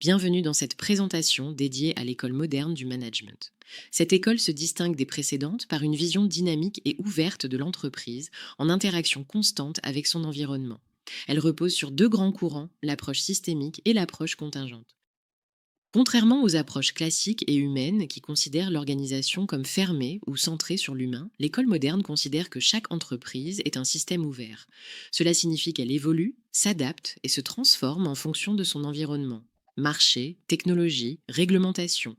Bienvenue dans cette présentation dédiée à l'école moderne du management. Cette école se distingue des précédentes par une vision dynamique et ouverte de l'entreprise en interaction constante avec son environnement. Elle repose sur deux grands courants, l'approche systémique et l'approche contingente. Contrairement aux approches classiques et humaines qui considèrent l'organisation comme fermée ou centrée sur l'humain, l'école moderne considère que chaque entreprise est un système ouvert. Cela signifie qu'elle évolue, s'adapte et se transforme en fonction de son environnement. Marché, technologie, réglementation.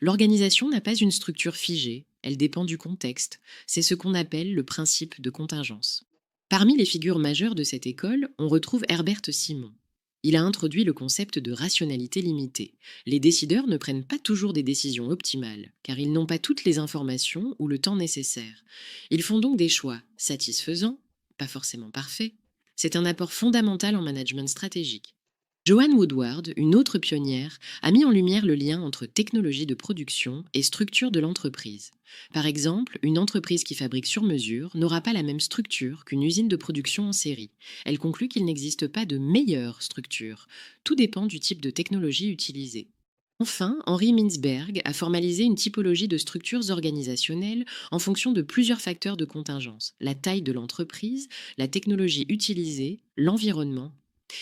L'organisation n'a pas une structure figée, elle dépend du contexte. C'est ce qu'on appelle le principe de contingence. Parmi les figures majeures de cette école, on retrouve Herbert Simon. Il a introduit le concept de rationalité limitée. Les décideurs ne prennent pas toujours des décisions optimales, car ils n'ont pas toutes les informations ou le temps nécessaire. Ils font donc des choix satisfaisants, pas forcément parfaits. C'est un apport fondamental en management stratégique. Joanne Woodward, une autre pionnière, a mis en lumière le lien entre technologie de production et structure de l'entreprise. Par exemple, une entreprise qui fabrique sur mesure n'aura pas la même structure qu'une usine de production en série. Elle conclut qu'il n'existe pas de meilleure structure. Tout dépend du type de technologie utilisée. Enfin, Henry Mintzberg a formalisé une typologie de structures organisationnelles en fonction de plusieurs facteurs de contingence: la taille de l'entreprise, la technologie utilisée, l'environnement.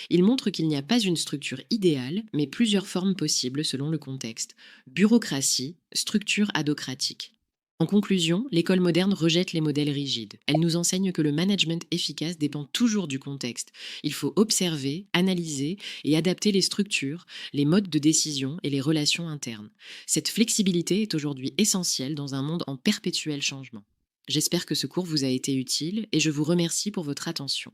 Il montre qu'il n'y a pas une structure idéale, mais plusieurs formes possibles selon le contexte. Bureaucratie, structure adocratique. En conclusion, l'école moderne rejette les modèles rigides. Elle nous enseigne que le management efficace dépend toujours du contexte. Il faut observer, analyser et adapter les structures, les modes de décision et les relations internes. Cette flexibilité est aujourd'hui essentielle dans un monde en perpétuel changement. J'espère que ce cours vous a été utile et je vous remercie pour votre attention.